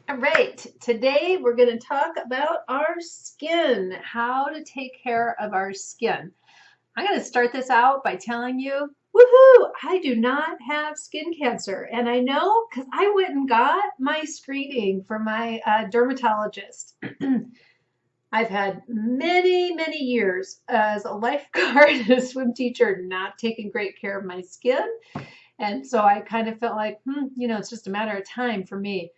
All right, today we're going to talk about our skin, how to take care of our skin. I'm going to start this out by telling you, woohoo, I do not have skin cancer. And I know because I went and got my screening from my dermatologist. I've had many, many years as a lifeguard and a swim teacher, not taking great care of my skin. And so I kind of felt like, it's just a matter of time for me.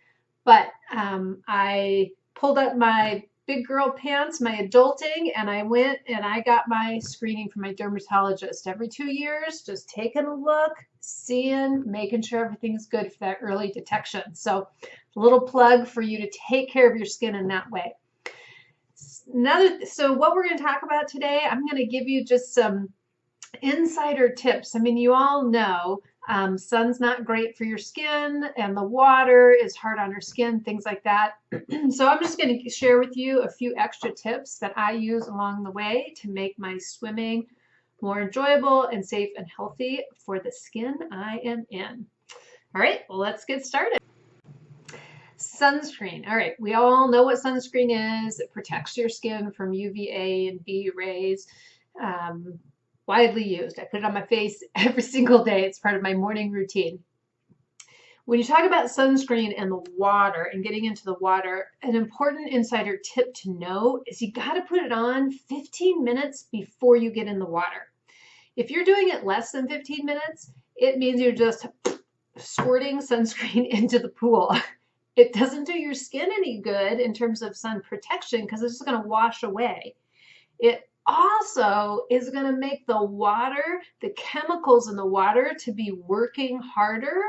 But I pulled up my big girl pants, my adulting, and I went and I got my screening from my dermatologist every 2 years, just taking a look, seeing, making sure everything's good for that early detection. So, a little plug for you to take care of your skin in that way. So what we're going to talk about today, I'm going to give you just some insider tips. I mean, you all know sun's not great for your skin and the water is hard on our skin, things like that. So I'm just going to share with you a few extra tips that I use along the way to make my swimming more enjoyable and safe and healthy for the skin I am in. All right, well, let's get started. Sunscreen. All right, we all know what sunscreen is. It protects your skin from UVA and B rays. Widely used. I put it on my face every single day. It's part of my morning routine. When you talk about sunscreen and the water and getting into the water, an important insider tip to know is you got to put it on 15 minutes before you get in the water. If you're doing it less than 15 minutes, it means you're just squirting sunscreen into the pool. It doesn't do your skin any good in terms of sun protection because it's just going to wash away. It also is going to make the water, the chemicals in the water, to be working harder,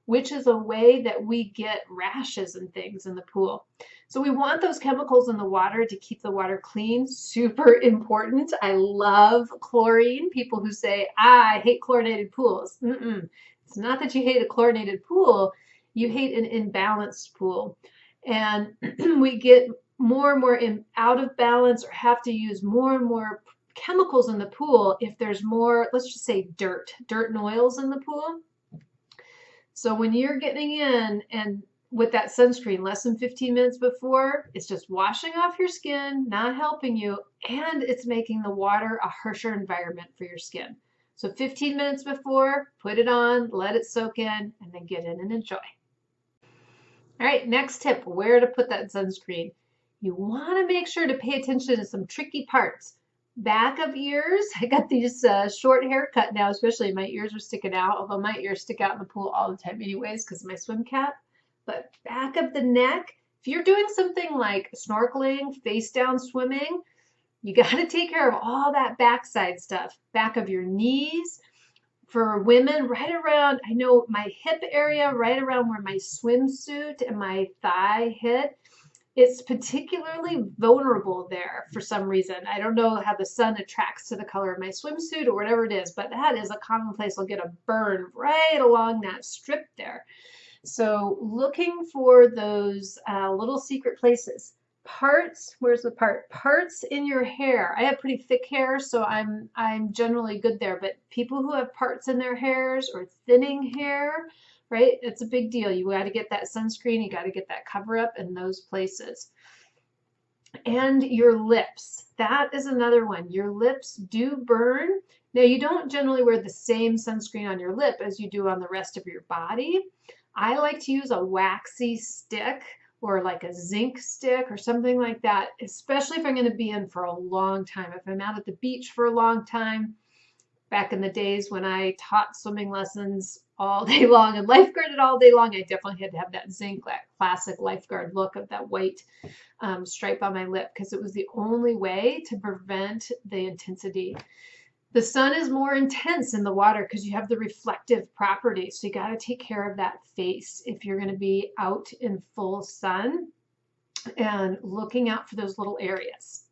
which is a way that we get rashes and things in the pool. So we want those chemicals in the water to keep the water clean. Super important. I love chlorine. People who say, I hate chlorinated pools. It's not that you hate a chlorinated pool. You hate an imbalanced pool. And we get more and more out of balance or have to use more and more chemicals in the pool if there's more, let's just say dirt and oils in the pool. So when you're getting in and with that sunscreen less than 15 minutes before, it's just washing off your skin, not helping you, and it's making the water a harsher environment for your skin. So 15 minutes before, put it on, let it soak in, and then get in and enjoy. All right, next tip, where to put that sunscreen. You want to make sure to pay attention to some tricky parts. Back of ears, I got these short haircut now, especially my ears are sticking out, although my ears stick out in the pool all the time anyways because of my swim cap. But back of the neck, if you're doing something like snorkeling, face down swimming, you got to take care of all that backside stuff. Back of your knees, for women, right around, I know my hip area, right around where my swimsuit and my thigh hit, it's particularly vulnerable there for some reason. I don't know how the sun attracts to the color of my swimsuit or whatever it is, but that is a common place. I'll get a burn right along that strip there. So looking for those little secret places. Parts, where's the part? Parts in your hair. I have pretty thick hair, so I'm generally good there. But people who have parts in their hairs or thinning hair, right? It's a big deal. You got to get that sunscreen. You got to get that cover up in those places. And your lips. That is another one. Your lips do burn. Now, you don't generally wear the same sunscreen on your lip as you do on the rest of your body. I like to use a waxy stick or like a zinc stick or something like that, especially if I'm going to be in for a long time. If I'm out at the beach for a long time, back in the days when I taught swimming lessons all day long and lifeguarded all day long, I definitely had to have that zinc, that classic lifeguard look of that white stripe on my lip because it was the only way to prevent the intensity. The sun is more intense in the water because you have the reflective properties. So you got to take care of that face if you're going to be out in full sun and looking out for those little areas.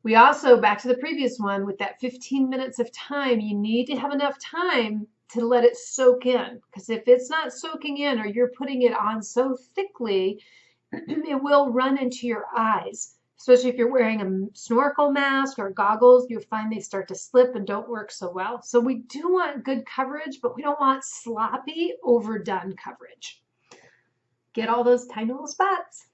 We also, back to the previous one, with that 15 minutes of time, you need to have enough time to let it soak in. Because if it's not soaking in or you're putting it on so thickly, it will run into your eyes. Especially if you're wearing a snorkel mask or goggles, you'll find they start to slip and don't work so well. So we do want good coverage, but we don't want sloppy, overdone coverage. get all those tiny little spots.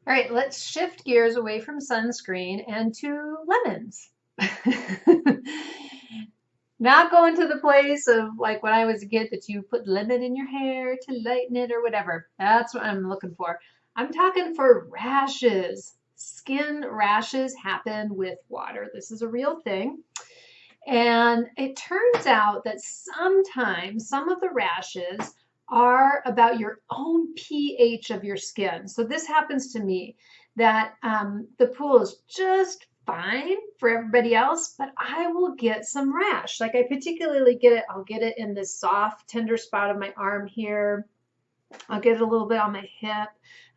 All right, let's shift gears away from sunscreen and to lemons. Not going to the place of like when I was a kid that you put lemon in your hair to lighten it or whatever. That's what I'm looking for. I'm talking for rashes. Skin rashes happen with water. This is a real thing. And it turns out that sometimes some of the rashes are about your own pH of your skin. So this happens to me that the pool is just fine for everybody else, but I will get some rash. Like I particularly get it, I'll get it in this soft, tender spot of my arm here. I'll get it a little bit on my hip.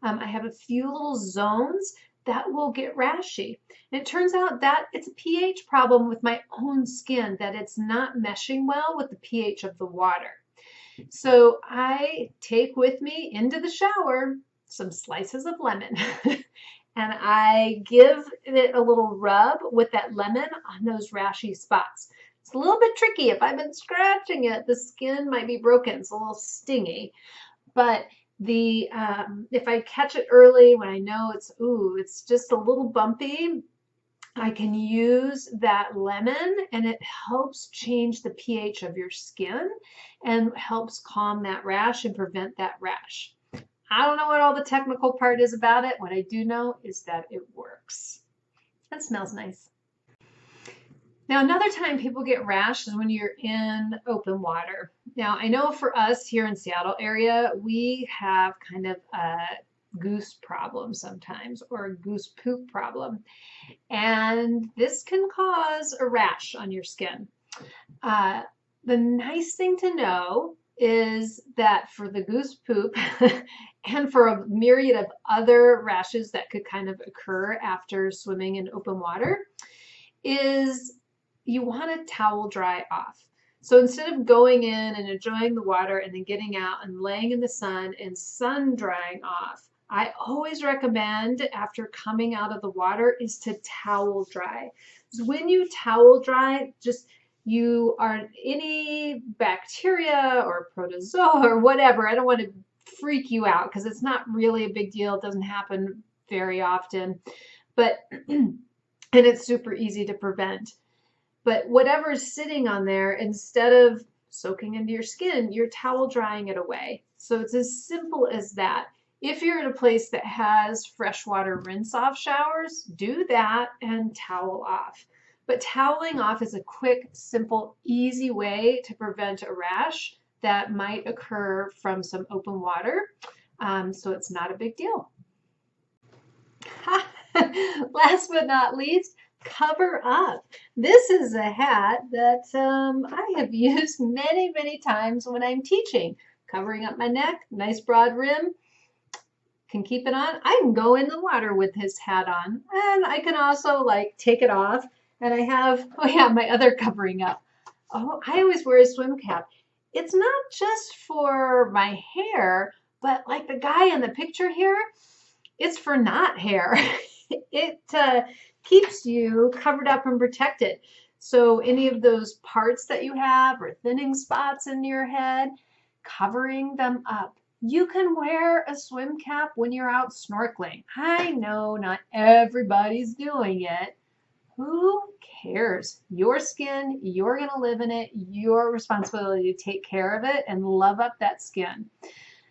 I have a few little zones that will get rashy. And it turns out that it's a pH problem with my own skin, that it's not meshing well with the pH of the water. So I take with me into the shower some slices of lemon and I give it a little rub with that lemon on those rashy spots. It's a little bit tricky. If I've been scratching it, the skin might be broken. It's a little stingy. But the if I catch it early when I know it's just a little bumpy, I can use that lemon and it helps change the pH of your skin and helps calm that rash and prevent that rash. I don't know what all the technical part is about it. What I do know is that it works. That smells nice. Now, another time people get rash is when you're in open water. Now, I know for us here in Seattle area, we have kind of a goose problem sometimes, or a goose poop problem. And this can cause a rash on your skin. The nice thing to know is that for the goose poop and for a myriad of other rashes that could kind of occur after swimming in open water is you want to towel dry off. So instead of going in and enjoying the water and then getting out and laying in the sun and sun drying off, I always recommend after coming out of the water is to towel dry. So when you towel dry, just you are any bacteria or protozoa or whatever. I don't want to freak you out because it's not really a big deal. It doesn't happen very often, but and it's super easy to prevent. But whatever's sitting on there, instead of soaking into your skin, you're towel drying it away. So it's as simple as that. If you're in a place that has freshwater rinse-off showers, do that and towel off. But toweling off is a quick, simple, easy way to prevent a rash that might occur from some open water. So it's not a big deal. Last but not least, cover up. This is a hat that I have used many, many times when I'm teaching. Covering up my neck, nice broad rim. Can keep it on. I can go in the water with his hat on, and I can also like take it off. And I have, oh yeah, my other covering up. Oh, I always wear a swim cap. It's not just for my hair, but like the guy in the picture here, it's for knot hair. It keeps you covered up and protected. So any of those parts that you have or thinning spots in your head, covering them up. You can wear a swim cap when you're out snorkeling. I know not everybody's doing it. Who cares? Your skin, you're going to live in it, your responsibility to take care of it and love up that skin.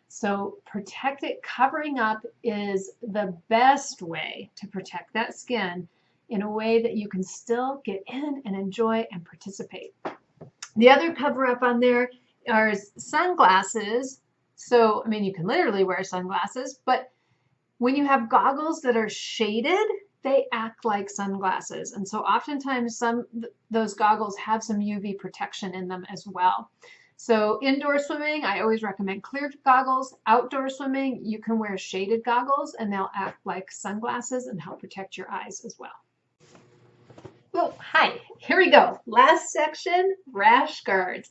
So protect it. Covering up is the best way to protect that skin in a way that you can still get in and enjoy and participate. The other cover up on there are sunglasses. So, I mean, you can literally wear sunglasses, but when you have goggles that are shaded, they act like sunglasses. And so oftentimes those goggles have some UV protection in them as well. So indoor swimming, I always recommend clear goggles. Outdoor swimming, you can wear shaded goggles and they'll act like sunglasses and help protect your eyes as well. Oh, hi, here we go. Last section, rash guards.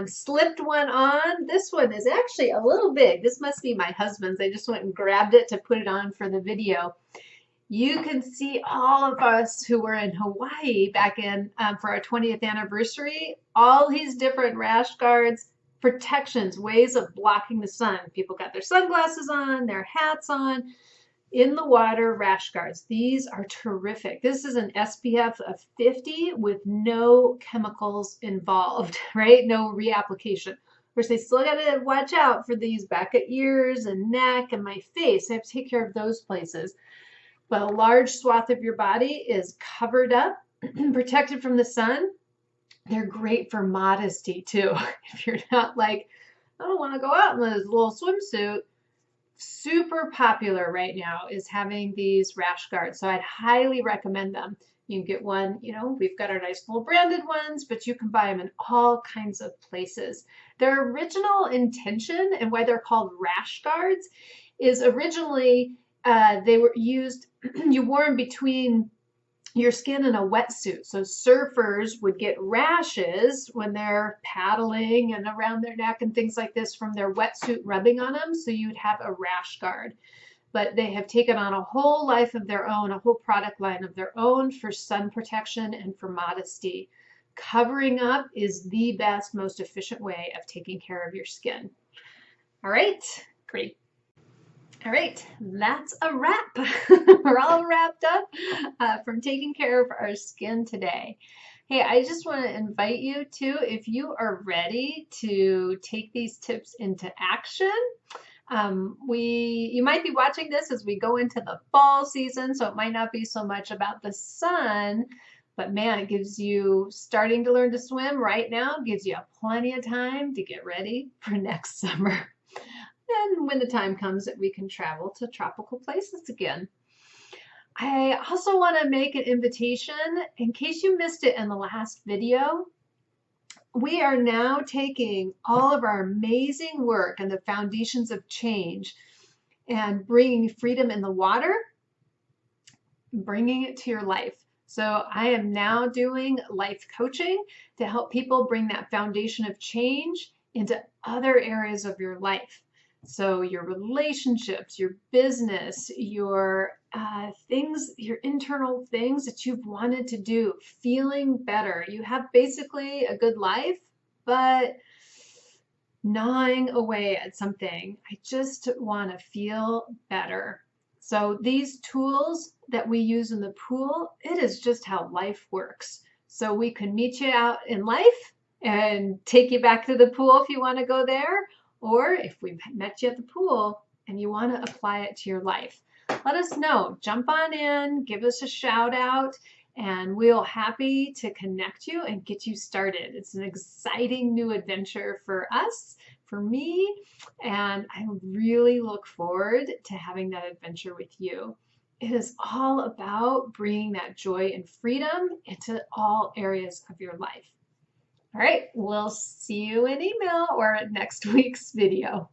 Slipped one on. This one is actually a little big. This must be my husband's. I just went and grabbed it to put it on for the video. You can see all of us who were in Hawaii back in for our 20th anniversary, all these different rash guards. protections, ways of blocking the sun. People got their sunglasses on, their hats on, in the water rash guards. These are terrific. This is an SPF of 50 with no chemicals involved, right? No reapplication. Of course, they still got to watch out for these back at ears and neck and my face. I have to take care of those places. But a large swath of your body is covered up, protected from the sun. They're great for modesty too. If you're not like, I don't want to go out in this little swimsuit, super popular right now is having these rash guards. So I'd highly recommend them. You can get one, we've got our nice little branded ones, but you can buy them in all kinds of places. Their original intention and why they're called rash guards is originally they were used, you wore them between your skin in a wetsuit. So surfers would get rashes when they're paddling and around their neck and things like this from their wetsuit rubbing on them. So you'd have a rash guard. But they have taken on a whole life of their own, a whole product line of their own for sun protection and for modesty. Covering up is the best, most efficient way of taking care of your skin. All right, great. All right, that's a wrap. We're all wrapped up from taking care of our skin today. Hey, I just want to invite you to, if you are ready to take these tips into action, you might be watching this as we go into the fall season, so it might not be so much about the sun, but man, it gives you starting to learn to swim right now, gives you plenty of time to get ready for next summer. And when the time comes that we can travel to tropical places again. I also want to make an invitation in case you missed it in the last video. We are now taking all of our amazing work and the foundations of change and bringing freedom in the water, bringing it to your life. So I am now doing life coaching to help people bring that foundation of change into other areas of your life. So your relationships, your business, your things, your internal things that you've wanted to do, feeling better. You have basically a good life, but gnawing away at something. I just want to feel better. So these tools that we use in the pool, it is just how life works. So we can meet you out in life and take you back to the pool if you want to go there. Or if we've met you at the pool and you want to apply it to your life, let us know. Jump on in, give us a shout out, and we'll happy to connect you and get you started. It's an exciting new adventure for us, for me, and I really look forward to having that adventure with you. It is all about bringing that joy and freedom into all areas of your life. All right, we'll see you in email or at next week's video.